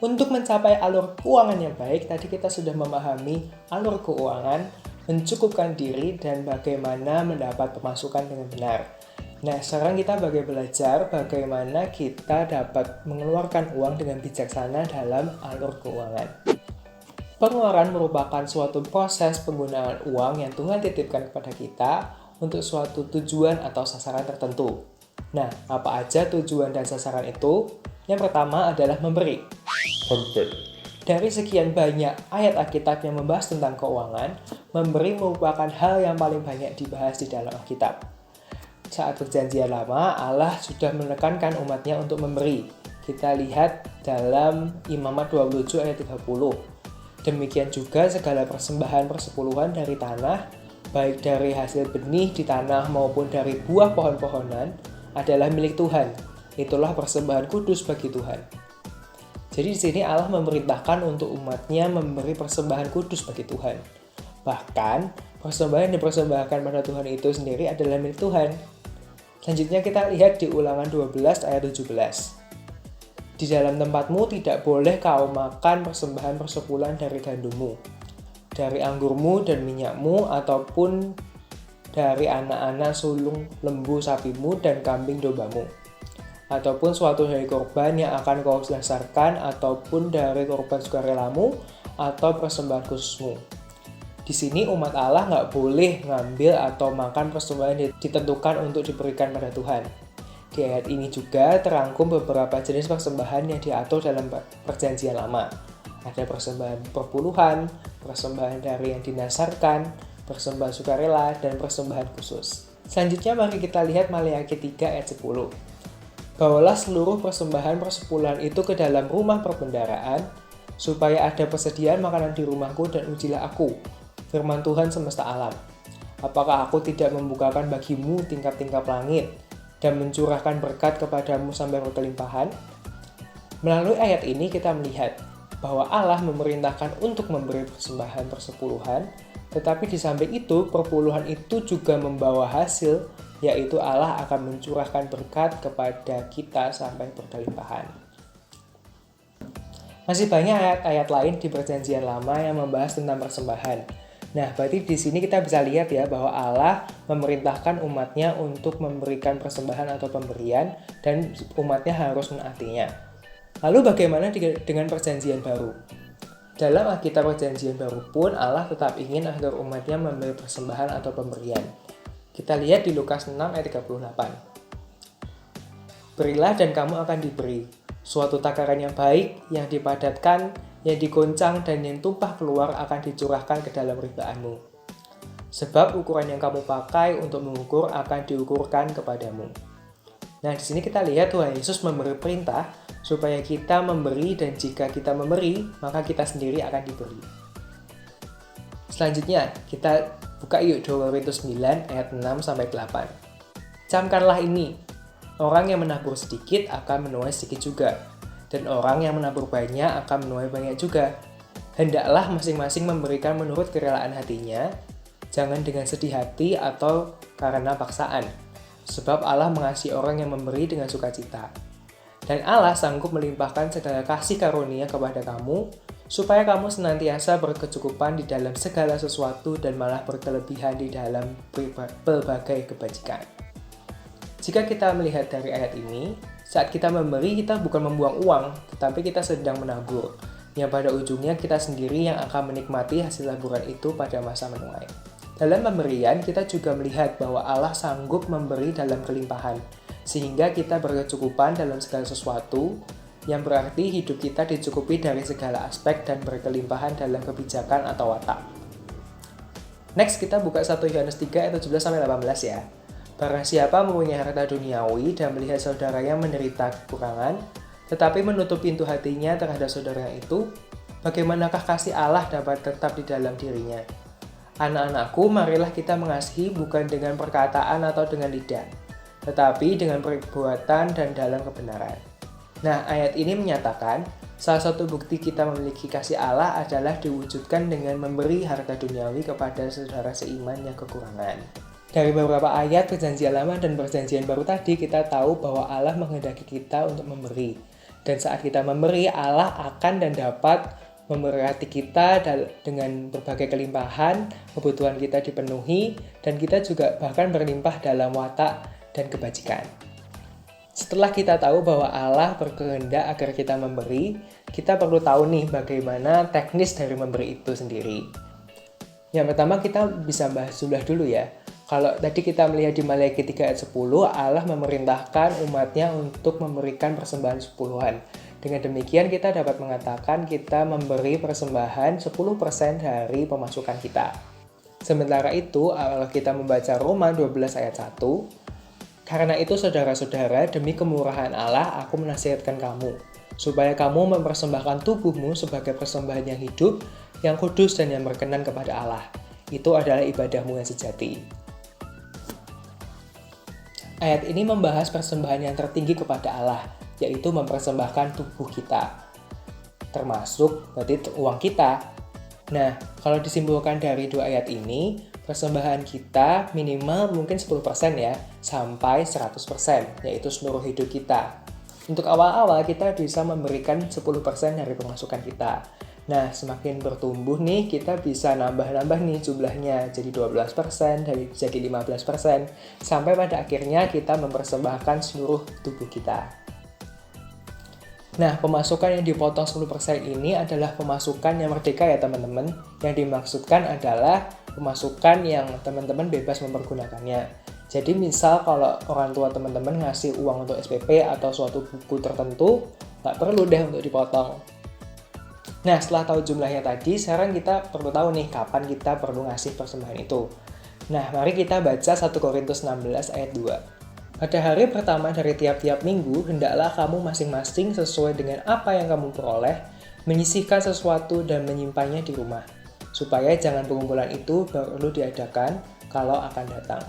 Untuk mencapai alur keuangan yang baik, tadi kita sudah memahami alur keuangan, mencukupkan diri, dan bagaimana mendapat pemasukan dengan benar. Nah, sekarang kita belajar bagaimana kita dapat mengeluarkan uang dengan bijaksana dalam alur keuangan. Pengeluaran merupakan suatu proses penggunaan uang yang Tuhan titipkan kepada kita untuk suatu tujuan atau sasaran tertentu. Nah, apa aja tujuan dan sasaran itu? Yang pertama adalah memberi. Dari sekian banyak ayat Alkitab yang membahas tentang keuangan, memberi merupakan hal yang paling banyak dibahas di dalam Alkitab. Saat perjanjian lama, Allah sudah menekankan umatnya untuk memberi. Kita lihat dalam Imamat 27 ayat 30. Demikian juga segala persembahan persepuluhan dari tanah, baik dari hasil benih di tanah maupun dari buah pohon-pohonan, adalah milik Tuhan. Itulah persembahan kudus bagi Tuhan. Jadi di sini Allah memerintahkan untuk umatnya memberi persembahan kudus bagi Tuhan. Bahkan, persembahan yang dipersembahkan pada Tuhan itu sendiri adalah milik Tuhan. Selanjutnya kita lihat di Ulangan 12 ayat 17. Di dalam tempatmu tidak boleh kau makan persembahan persepuluhan dari gandummu, dari anggurmu dan minyakmu, ataupun dari anak-anak sulung lembu sapimu dan kambing dombamu, ataupun suatu hari korban yang akan kau dasarkan, ataupun dari korban sukarelamu atau persembahan khususmu. Di sini umat Allah nggak boleh ngambil atau makan persembahan yang ditentukan untuk diberikan pada Tuhan. Di ayat ini juga terangkum beberapa jenis persembahan yang diatur dalam perjanjian lama. Ada persembahan perpuluhan, persembahan dari yang dinasarkan, persembahan sukarela, dan persembahan khusus. Selanjutnya mari kita lihat Maleakhi 3 ayat 10. Bawalah seluruh persembahan persepuluhan itu ke dalam rumah perbendaharaan, supaya ada persediaan makanan di rumahku, dan ujilah aku, firman Tuhan semesta alam. Apakah aku tidak membukakan bagimu tingkap-tingkap langit, dan mencurahkan berkat kepadamu sampai berkelimpahan? Melalui ayat ini kita melihat bahwa Allah memerintahkan untuk memberi persembahan persepuluhan, tetapi di samping itu, perpuluhan itu juga membawa hasil, yaitu Allah akan mencurahkan berkat kepada kita sampai berkelimpahan. Masih banyak ayat-ayat lain di perjanjian lama yang membahas tentang persembahan. Nah, berarti di sini kita bisa lihat ya bahwa Allah memerintahkan umatnya untuk memberikan persembahan atau pemberian, dan umatnya harus menaatinya. Lalu bagaimana dengan perjanjian baru? Dalam Alkitab perjanjian baru pun Allah tetap ingin agar umatnya memberi persembahan atau pemberian. Kita lihat di Lukas 6 ayat 38. Berilah dan kamu akan diberi, suatu takaran yang baik, yang dipadatkan, yang digoncang, dan yang tumpah keluar akan dicurahkan ke dalam ribaanmu. Sebab ukuran yang kamu pakai untuk mengukur akan diukurkan kepadamu. Nah, di sini kita lihat Tuhan Yesus memberi perintah supaya kita memberi, dan jika kita memberi, maka kita sendiri akan diberi. Selanjutnya, kita buka yuk 2 Korintus 9 ayat 6-8. Camkanlah ini, orang yang menabur sedikit akan menuai sedikit juga, dan orang yang menabur banyak akan menuai banyak juga. Hendaklah masing-masing memberikan menurut kerelaan hatinya, jangan dengan sedih hati atau karena paksaan, sebab Allah mengasihi orang yang memberi dengan sukacita. Dan Allah sanggup melimpahkan segala kasih karunia kepada kamu, supaya kamu senantiasa berkecukupan di dalam segala sesuatu dan malah berkelebihan di dalam berbagai kebajikan. Jika kita melihat dari ayat ini, saat kita memberi, kita bukan membuang uang, tetapi kita sedang menabur, yang pada ujungnya kita sendiri yang akan menikmati hasil taburan itu pada masa menuai. Dalam pemberian, kita juga melihat bahwa Allah sanggup memberi dalam kelimpahan, sehingga kita berkecukupan dalam segala sesuatu, yang berarti hidup kita dicukupi dari segala aspek dan berkelimpahan dalam kebijakan atau watak. Next, kita buka 1 Yohanes 3 ayat 17-18 ya. Barang siapa mempunyai harta duniawi dan melihat saudaranya menderita kekurangan, tetapi menutup pintu hatinya terhadap saudaranya itu, bagaimanakah kasih Allah dapat tetap di dalam dirinya? Anak-anakku, marilah kita mengasihi bukan dengan perkataan atau dengan lidah, tetapi dengan perbuatan dan dalam kebenaran. Nah, ayat ini menyatakan, salah satu bukti kita memiliki kasih Allah adalah diwujudkan dengan memberi harta duniawi kepada saudara seiman yang kekurangan. Dari beberapa ayat perjanjian lama dan perjanjian baru tadi, kita tahu bahwa Allah menghendaki kita untuk memberi. Dan saat kita memberi, Allah akan dan dapat memberkati kita dengan berbagai kelimpahan, kebutuhan kita dipenuhi, dan kita juga bahkan berlimpah dalam watak dan kebajikan. Setelah kita tahu bahwa Allah berkehendak agar kita memberi, kita perlu tahu nih bagaimana teknis dari memberi itu sendiri. Yang pertama kita bisa bahas jumlah dulu ya. Kalau tadi kita melihat di Maleakhi 3 ayat 10, Allah memerintahkan umatnya untuk memberikan persembahan sepuluhan. Dengan demikian kita dapat mengatakan kita memberi persembahan 10% dari pemasukan kita. Sementara itu, kalau kita membaca Roma 12 ayat 1, karena itu saudara-saudara, demi kemurahan Allah aku menasihatkan kamu, supaya kamu mempersembahkan tubuhmu sebagai persembahan yang hidup, yang kudus dan yang berkenan kepada Allah. Itu adalah ibadahmu yang sejati. Ayat ini membahas persembahan yang tertinggi kepada Allah, yaitu mempersembahkan tubuh kita, termasuk berarti uang kita. Nah, kalau disimpulkan dari dua ayat ini, persembahan kita minimal mungkin 10% ya, sampai 100%, yaitu seluruh hidup kita. Untuk awal-awal kita bisa memberikan 10% dari pemasukan kita. Nah, semakin bertumbuh nih, kita bisa nambah-nambah nih jumlahnya, jadi 12%, jadi 15%, sampai pada akhirnya kita mempersembahkan seluruh tubuh kita. Nah, pemasukan yang dipotong 10% ini adalah pemasukan yang merdeka ya teman-teman. Yang dimaksudkan adalah pemasukan yang teman-teman bebas mempergunakannya. Jadi misal kalau orang tua teman-teman ngasih uang untuk SPP atau suatu buku tertentu, nggak perlu deh untuk dipotong. Nah, setelah tahu jumlahnya tadi, sekarang kita perlu tahu nih kapan kita perlu ngasih persembahan itu. Nah, mari kita baca 1 Korintus 16 ayat 2. Pada hari pertama dari tiap-tiap minggu, hendaklah kamu masing-masing sesuai dengan apa yang kamu peroleh, menyisihkan sesuatu dan menyimpannya di rumah, supaya jangan pengumpulan itu perlu diadakan kalau akan datang.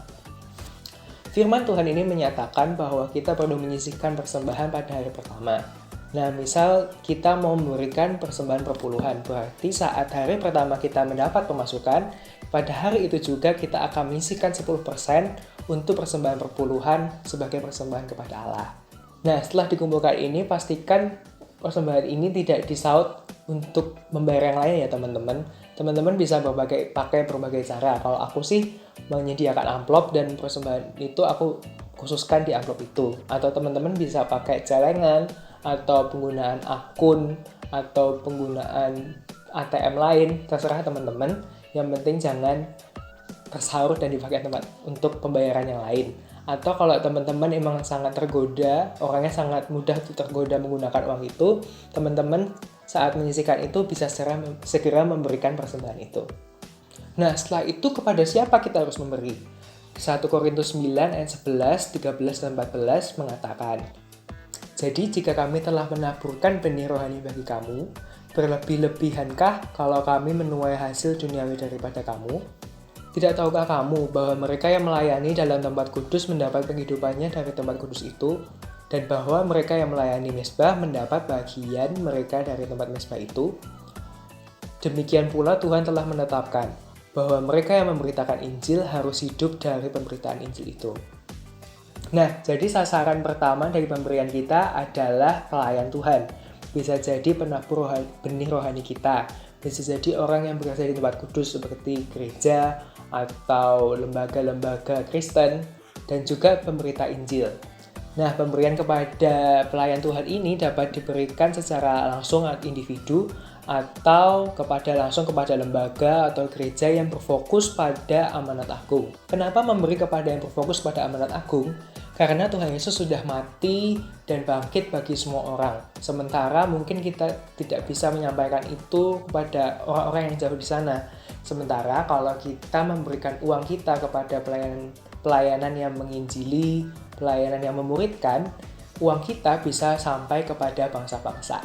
Firman Tuhan ini menyatakan bahwa kita perlu menyisihkan persembahan pada hari pertama. Nah, misal kita mau memberikan persembahan perpuluhan, berarti saat hari pertama kita mendapat pemasukan, pada hari itu juga kita akan menyisihkan 10% untuk persembahan perpuluhan sebagai persembahan kepada Allah. Nah, setelah dikumpulkan ini, pastikan persembahan ini tidak disaut untuk membayar yang lain ya teman-teman. Teman-teman bisa pakai berbagai cara. Kalau aku sih menyediakan amplop dan persembahan itu aku khususkan di amplop itu. Atau teman-teman bisa pakai celengan, atau penggunaan akun, atau penggunaan ATM lain, terserah teman-teman. Yang penting jangan tersaur dan dipakai tempat untuk pembayaran yang lain. Atau kalau teman-teman emang sangat tergoda, orangnya sangat mudah tergoda menggunakan uang itu, teman-teman saat menyisihkan itu bisa segera memberikan persembahan itu. Nah, setelah itu kepada siapa kita harus memberi? 1 Korintus 9 ayat 11, 13, dan 14 mengatakan, jadi jika kami telah menaburkan benih rohani bagi kamu, berlebih-lebihankah kalau kami menuai hasil duniawi daripada kamu? Tidak tahukah kamu bahwa mereka yang melayani dalam tempat kudus mendapat penghidupannya dari tempat kudus itu, dan bahwa mereka yang melayani mezbah mendapat bagian mereka dari tempat mezbah itu? Demikian pula Tuhan telah menetapkan bahwa mereka yang memberitakan Injil harus hidup dari pemberitaan Injil itu. Nah, jadi sasaran pertama dari pemberian kita adalah pelayan Tuhan. Bisa jadi penabur benih rohani kita, bisa jadi orang yang berada di tempat kudus seperti gereja atau lembaga-lembaga Kristen, dan juga pemberita Injil. Nah, pemberian kepada pelayan Tuhan ini dapat diberikan secara langsung individu atau langsung kepada lembaga atau gereja yang berfokus pada amanat agung. Kenapa memberi kepada yang berfokus pada amanat agung? Karena Tuhan Yesus sudah mati dan bangkit bagi semua orang. Sementara mungkin kita tidak bisa menyampaikan itu kepada orang-orang yang jauh di sana. Sementara kalau kita memberikan uang kita kepada pelayanan yang menginjili, pelayanan yang memuridkan, uang kita bisa sampai kepada bangsa-bangsa.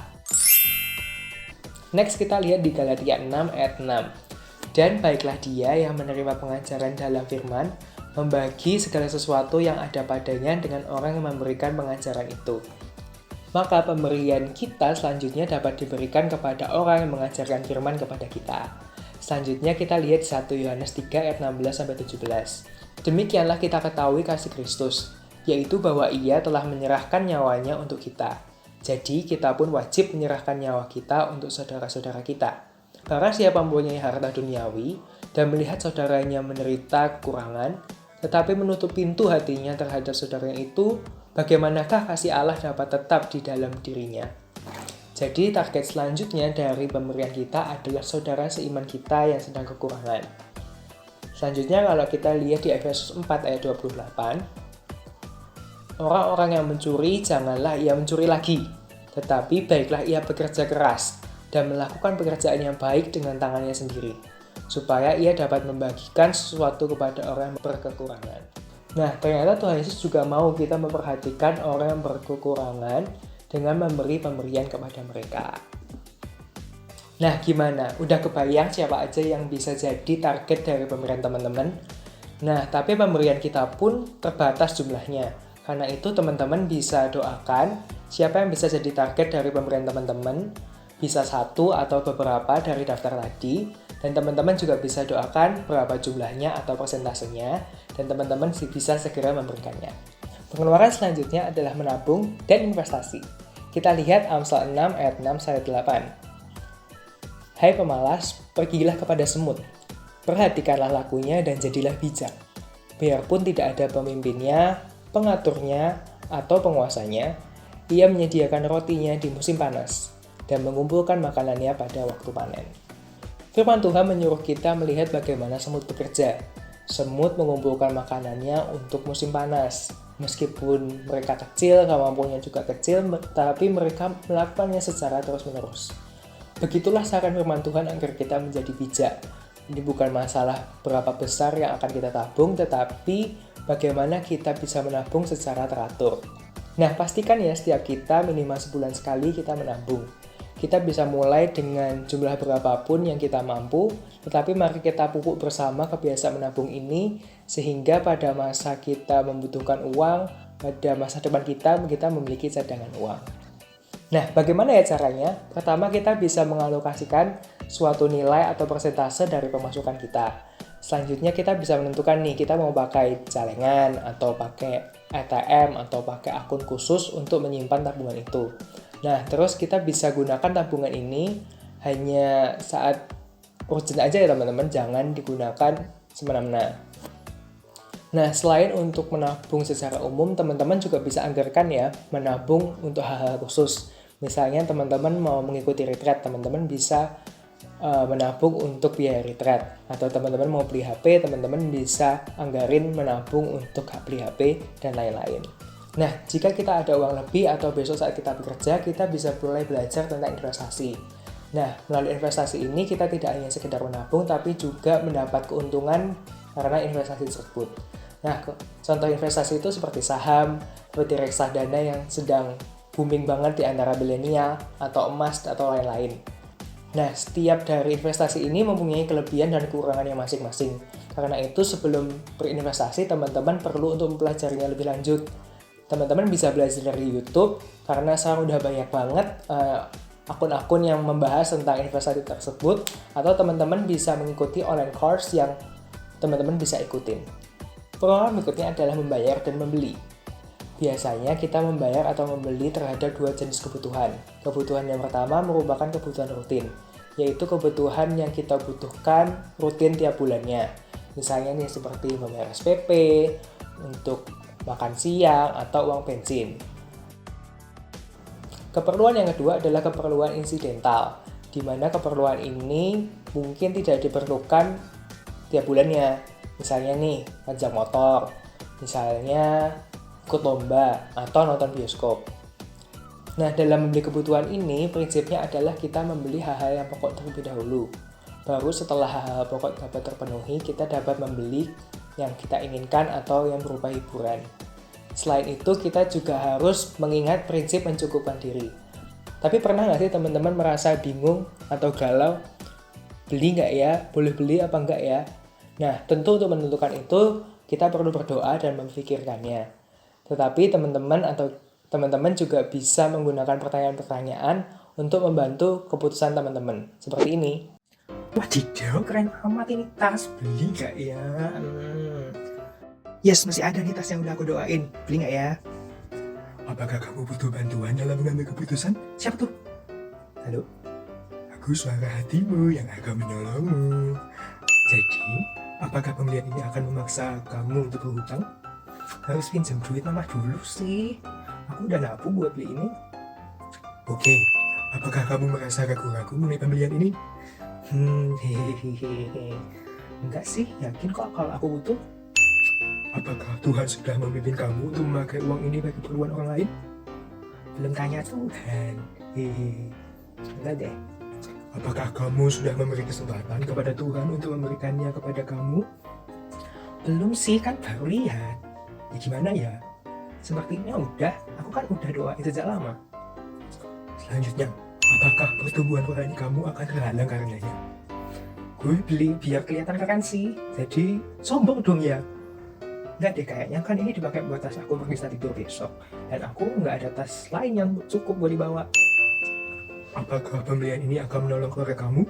Next kita lihat di Galatia 6 ayat 6. Dan baiklah dia yang menerima pengajaran dalam firman, membagi segala sesuatu yang ada padanya dengan orang yang memberikan pengajaran itu. Maka pemberian kita selanjutnya dapat diberikan kepada orang yang mengajarkan firman kepada kita. Selanjutnya kita lihat 1 Yohanes 3 ayat 16-17. Demikianlah kita ketahui kasih Kristus, yaitu bahwa ia telah menyerahkan nyawanya untuk kita. Jadi kita pun wajib menyerahkan nyawa kita untuk saudara-saudara kita. Barang siapa mempunyai harta duniawi dan melihat saudaranya menderita kekurangan, tetapi menutup pintu hatinya terhadap saudaranya itu, bagaimanakah kasih Allah dapat tetap di dalam dirinya? Jadi target selanjutnya dari pemberian kita adalah saudara seiman kita yang sedang kekurangan. Selanjutnya kalau kita lihat di Efesus 4 ayat 28, orang-orang yang mencuri janganlah ia mencuri lagi, tetapi baiklah ia bekerja keras dan melakukan pekerjaan yang baik dengan tangannya sendiri, supaya ia dapat membagikan sesuatu kepada orang yang berkekurangan. Nah, ternyata Tuhan Yesus juga mau kita memperhatikan orang yang berkekurangan dengan memberi pemberian kepada mereka. Nah, gimana? Udah kebayang siapa aja yang bisa jadi target dari pemberian teman-teman? Nah, tapi pemberian kita pun terbatas jumlahnya. Karena itu teman-teman bisa doakan siapa yang bisa jadi target dari pemberian teman-teman. Bisa satu atau beberapa dari daftar tadi. Dan teman-teman juga bisa doakan berapa jumlahnya atau persentasenya. Dan teman-teman bisa segera memberikannya. Pengeluaran selanjutnya adalah menabung dan investasi. Kita lihat Amsal 6 ayat 6-8. Hai pemalas, pergilah kepada semut. Perhatikanlah lakunya dan jadilah bijak. Biarpun tidak ada pemimpinnya, pengaturnya, atau penguasanya, ia menyediakan rotinya di musim panas dan mengumpulkan makanannya pada waktu panen. Firman Tuhan menyuruh kita melihat bagaimana semut bekerja. Semut mengumpulkan makanannya untuk musim panas. Meskipun mereka kecil, kemampuannya juga kecil, tapi mereka melakukannya secara terus-menerus. Begitulah saran firman Tuhan agar kita menjadi bijak. Ini bukan masalah berapa besar yang akan kita tabung, tetapi bagaimana kita bisa menabung secara teratur. Nah, pastikan ya setiap kita minimal sebulan sekali kita menabung. Kita bisa mulai dengan jumlah berapapun yang kita mampu, tetapi mari kita pupuk bersama kebiasaan menabung ini, sehingga pada masa kita membutuhkan uang, pada masa depan kita memiliki cadangan uang. Nah, bagaimana ya caranya? Pertama, kita bisa mengalokasikan suatu nilai atau persentase dari pemasukan kita. Selanjutnya, kita bisa menentukan nih, kita mau pakai celengan, atau pakai ATM, atau pakai akun khusus untuk menyimpan tabungan itu. Nah, terus kita bisa gunakan tabungan ini hanya saat urgent aja ya teman-teman, jangan digunakan semena-mena. Nah, selain untuk menabung secara umum, teman-teman juga bisa anggarkan ya, menabung untuk hal-hal khusus. Misalnya teman-teman mau mengikuti retreat, teman-teman bisa menabung untuk biaya retreat. Atau teman-teman mau beli HP, teman-teman bisa anggarin menabung untuk beli HP dan lain-lain. Nah, jika kita ada uang lebih atau besok saat kita bekerja, kita bisa mulai belajar tentang investasi. Nah, melalui investasi ini kita tidak hanya sekedar menabung, tapi juga mendapat keuntungan karena investasi tersebut. Nah, contoh investasi itu seperti saham, seperti reksadana yang sedang booming banget di antara milenial, atau emas, atau lain-lain. Nah, setiap dari investasi ini mempunyai kelebihan dan kekurangannya masing-masing. Karena itu, sebelum berinvestasi, teman-teman perlu untuk mempelajarinya lebih lanjut. Teman-teman bisa belajar dari YouTube, karena sekarang udah banyak banget akun-akun yang membahas tentang investasi tersebut, atau teman-teman bisa mengikuti online course yang teman-teman bisa ikutin. Program berikutnya adalah membayar dan membeli. Biasanya kita membayar atau membeli terhadap dua jenis kebutuhan. Kebutuhan yang pertama merupakan kebutuhan rutin, yaitu kebutuhan yang kita butuhkan rutin tiap bulannya. Misalnya nih seperti membayar SPP, untuk makan siang, atau uang bensin. Keperluan yang kedua adalah keperluan insidental, di mana keperluan ini mungkin tidak diperlukan tiap bulannya. Misalnya nih, pajak motor, misalnya ikut lomba, atau nonton bioskop. Nah, dalam membeli kebutuhan ini, prinsipnya adalah kita membeli hal-hal yang pokok terlebih dahulu. Baru setelah hal-hal pokok dapat terpenuhi, kita dapat membeli yang kita inginkan atau yang berupa hiburan. Selain itu, kita juga harus mengingat prinsip mencukupkan diri. Tapi pernah nggak sih teman-teman merasa bingung atau galau? Beli nggak ya? Boleh beli apa nggak ya? Nah, tentu untuk menentukan itu, kita perlu berdoa dan memikirkannya. Tetapi teman-teman juga bisa menggunakan pertanyaan-pertanyaan untuk membantu keputusan teman-teman. Seperti ini. Wadidaw, keren amat ini tas. Beli nggak ya? Yes, masih ada nih tas yang udah aku doain. Beli nggak ya? Apakah kamu butuh bantuan dalam mengambil keputusan? Siapa tuh? Halo? Aku suara hatimu yang akan menolongmu. Jadi, apakah pembelian ini akan memaksa kamu untuk berhutang? Harus pinjam duit mama dulu sih. Aku udah nabung buat beli ini. Oke, apakah kamu merasa ragu-ragu mengenai pembelian ini? Hehehe. Enggak sih, yakin kok kalau aku butuh. Apakah Tuhan sudah memimpin kamu untuk memakai uang ini bagi keperluan orang lain? Belum tanya Tuhan. Hehehe. Enggak deh. Apakah kamu sudah memberi kesempatan kepada Tuhan untuk memberikannya kepada kamu? Belum sih, kan baru lihat. Ya gimana ya? Sepertinya udah, aku kan udah doain sejak lama. Selanjutnya, apakah pertumbuhan rohani kamu akan terhalang karenanya? Gue beli biar kelihatan keren sih, jadi sombong dong ya. Enggak deh, kayaknya kan ini dipakai buat tas aku pergi saat tidur besok. Dan aku nggak ada tas lain yang cukup buat dibawa. Apakah pembelian ini akan menolong keluarga kamu?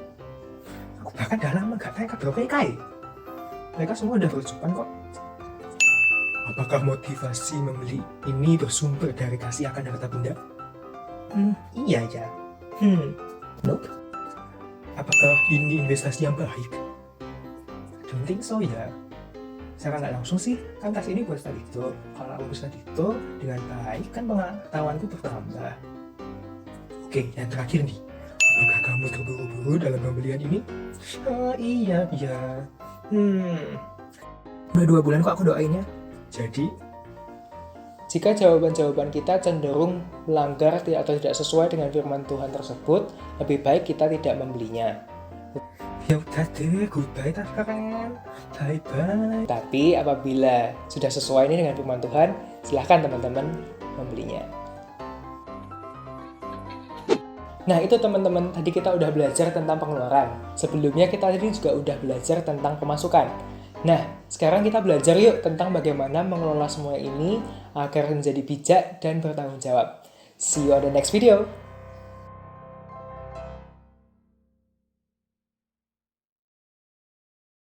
Aku bahkan udah lama gak tanya kabar mereka. Mereka semua udah berucapan kok. Apakah motivasi membeli ini bersumber dari kasih akan harta benda? Iya ya. Nope. Apakah ini investasi yang baik? Don't think so ya. Secara nggak langsung sih, kan tas ini buat study tour. Kalau aku study tour dengan baik, kan pengetahuanku bertambah. Oke, yang terakhir nih. Apakah kamu terburu-buru dalam pembelian ini? Iya. Udah 2 bulan kok aku doainnya. Jadi, Jika jawaban-jawaban kita cenderung melanggar atau tidak sesuai dengan firman Tuhan tersebut, lebih baik kita tidak membelinya. ya udah deh, goodbye tas keren. Bye-bye. Tapi apabila sudah sesuai ini dengan firman Tuhan, silahkan teman-teman membelinya. Nah itu teman-teman, tadi kita udah belajar tentang pengeluaran. Sebelumnya kita tadi juga udah belajar tentang pemasukan. Nah, sekarang kita belajar yuk tentang bagaimana mengelola semua ini agar menjadi bijak dan bertanggung jawab. See you on the next video.